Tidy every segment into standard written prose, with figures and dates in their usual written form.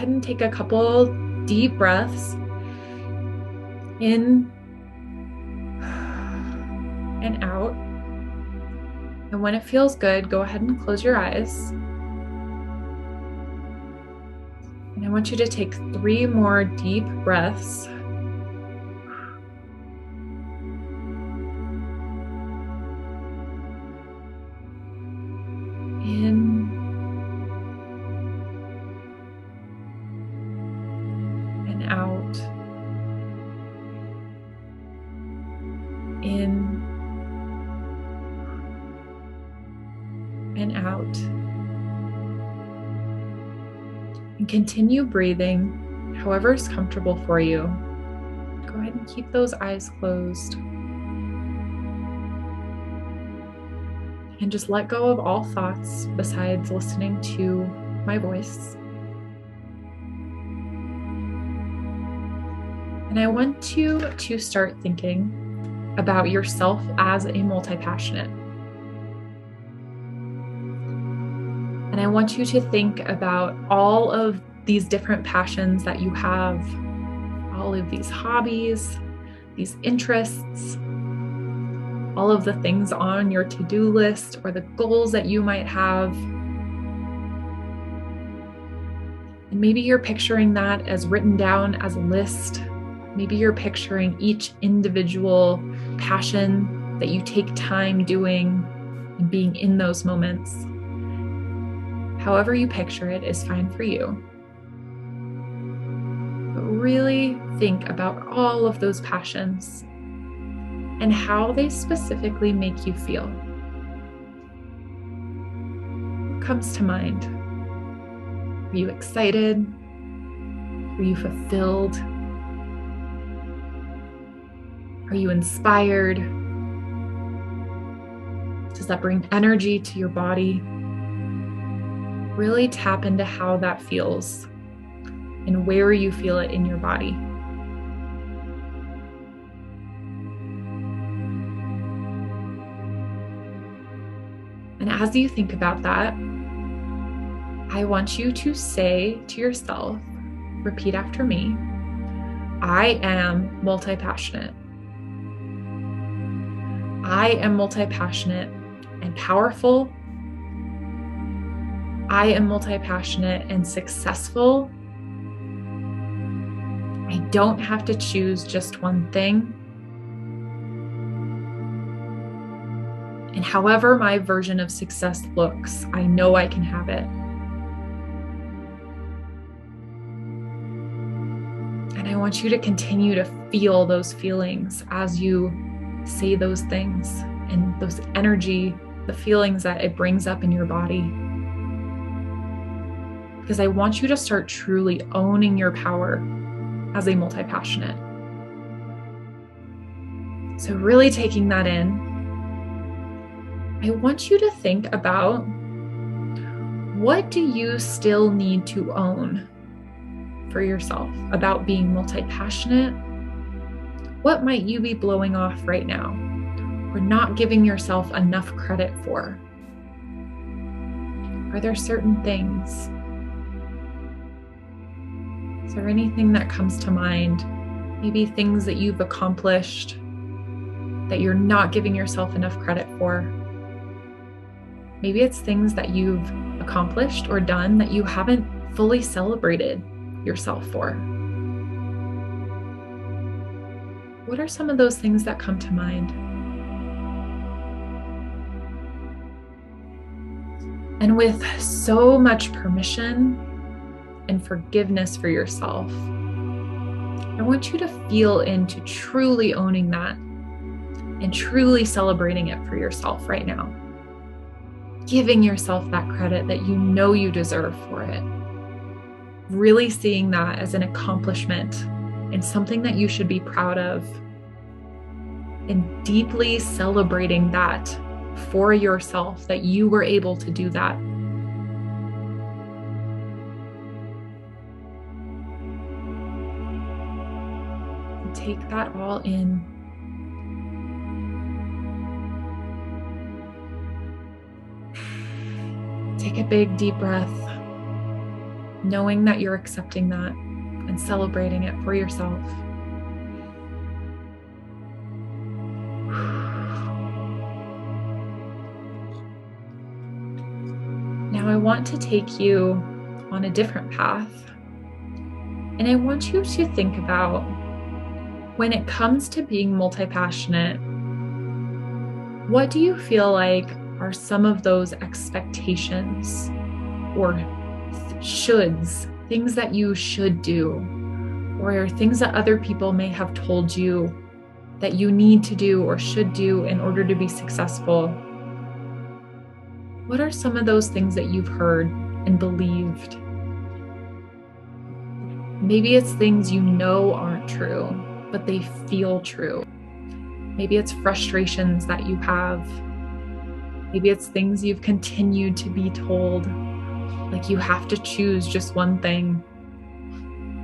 ahead and take a couple deep breaths in and out. And when it feels good, go ahead and close your eyes. And I want you to take 3 more deep breaths. In and out. In and out. And continue breathing however is comfortable for you. Go ahead and keep those eyes closed. And just let go of all thoughts besides listening to my voice. And I want you to start thinking about yourself as a multi-passionate. And I want you to think about all of these different passions that you have, all of these hobbies, these interests, all of the things on your to-do list or the goals that you might have. And maybe you're picturing that as written down as a list. Maybe you're picturing each individual passion that you take time doing and being in those moments. However you picture it is fine for you. But really think about all of those passions and how they specifically make you feel. What comes to mind? Are you excited? Are you fulfilled? Are you inspired? Does that bring energy to your body? Really tap into how that feels and where you feel it in your body. And as you think about that, I want you to say to yourself, repeat after me, I am multi-passionate. I am multi-passionate and powerful. I am multi-passionate and successful. I don't have to choose just one thing. And however my version of success looks, I know I can have it. And I want you to continue to feel those feelings as you say those things and those energy, the feelings that it brings up in your body. Because I want you to start truly owning your power as a multi-passionate. So really taking that in, I want you to think about, what do you still need to own for yourself about being multi-passionate? What might you be blowing off right now or not giving yourself enough credit for? Are there certain things? Is there anything that comes to mind? Maybe things that you've accomplished that you're not giving yourself enough credit for. Maybe it's things that you've accomplished or done that you haven't fully celebrated yourself for. What are some of those things that come to mind? And with so much permission and forgiveness for yourself, I want you to feel into truly owning that and truly celebrating it for yourself right now. Giving yourself that credit that you know you deserve for it. Really seeing that as an accomplishment and something that you should be proud of. And deeply celebrating that for yourself, that you were able to do that. And take that all in. Take a big deep breath. knowing that you're accepting that and celebrating it for yourself. Now I want to take you on a different path. And I want you to think about, when it comes to being multi-passionate, what do you feel like are some of those expectations or shoulds, things that you should do, or things that other people may have told you that you need to do or should do in order to be successful? What are some of those things that you've heard and believed? Maybe it's things you know aren't true, but they feel true. Maybe it's frustrations that you have. Maybe it's things you've continued to be told, like you have to choose just one thing,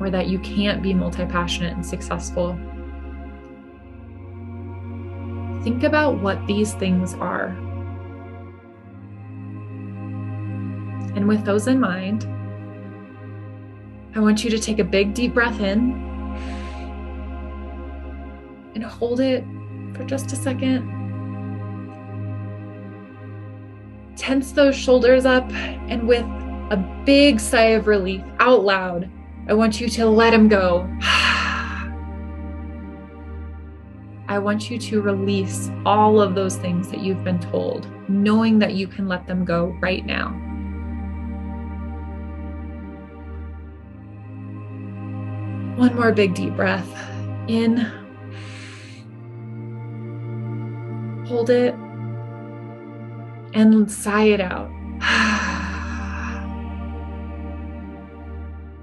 or that you can't be multi-passionate and successful. Think about what these things are. And with those in mind, I want you to take a big deep breath in and hold it for just a second. Tense those shoulders up, and with a big sigh of relief out loud, I want you to let them go. I want you to release all of those things that you've been told, knowing that you can let them go right now. One more big deep breath in, hold it, and sigh it out.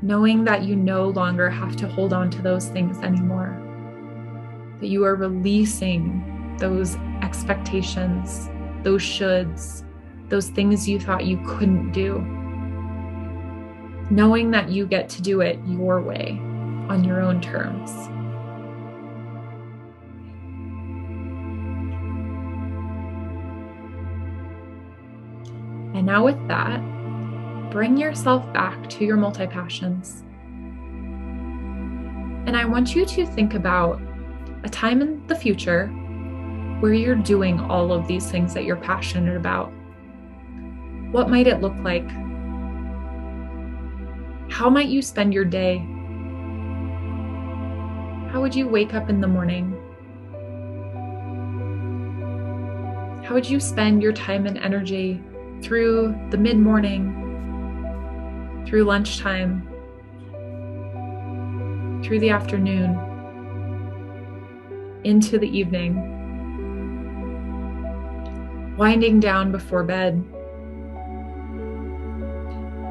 Knowing that you no longer have to hold on to those things anymore, that you are releasing those expectations, those shoulds, those things you thought you couldn't do. Knowing that you get to do it your way, on your own terms. And now with that, bring yourself back to your multi-passions. And I want you to think about a time in the future where you're doing all of these things that you're passionate about. What might it look like? How might you spend your day? How would you wake up in the morning? How would you spend your time and energy through the mid-morning, through lunchtime, through the afternoon, into the evening, winding down before bed,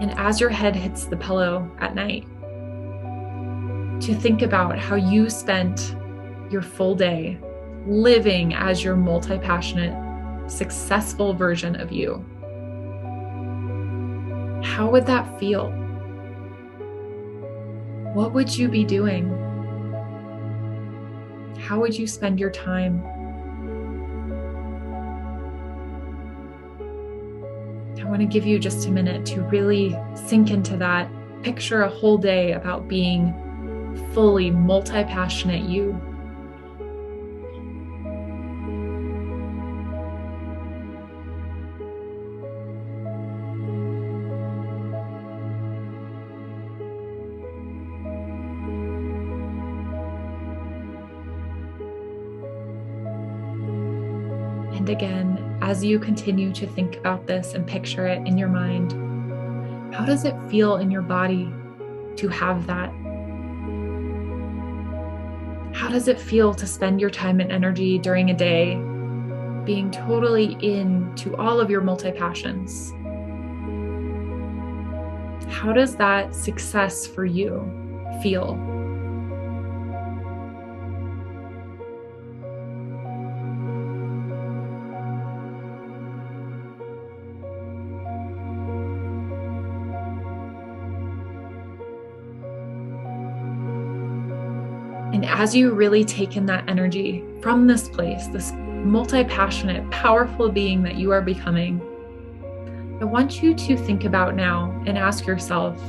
and as your head hits the pillow at night, to think about how you spent your full day living as your multi-passionate, successful version of you. How would that feel? What would you be doing? How would you spend your time? I want to give you just a minute to really sink into that. Picture a whole day about being fully multi-passionate you. And again, as you continue to think about this and picture it in your mind, how does it feel in your body to have that? How does it feel to spend your time and energy during a day being totally into all of your multi-passions? How does that success for you feel? And as you really take in that energy from this place, this multi-passionate, powerful being that you are becoming, I want you to think about now and ask yourself,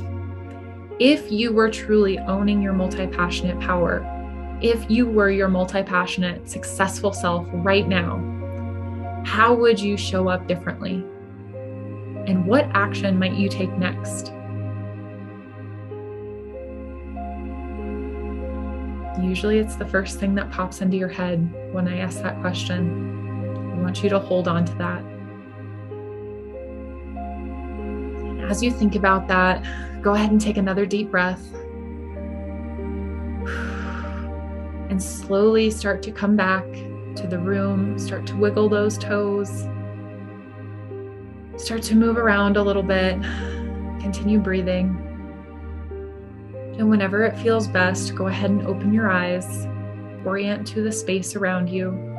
If you were truly owning your multi-passionate power, if you were your multi-passionate, successful self right now, how would you show up differently? And what action might you take next? Usually it's the first thing that pops into your head when I ask that question. I want you to hold on to that. And as you think about that, go ahead and take another deep breath. And slowly start to come back to the room. Start to wiggle those toes. Start to move around a little bit. Continue breathing. And whenever it feels best, go ahead and open your eyes. Orient to the space around you.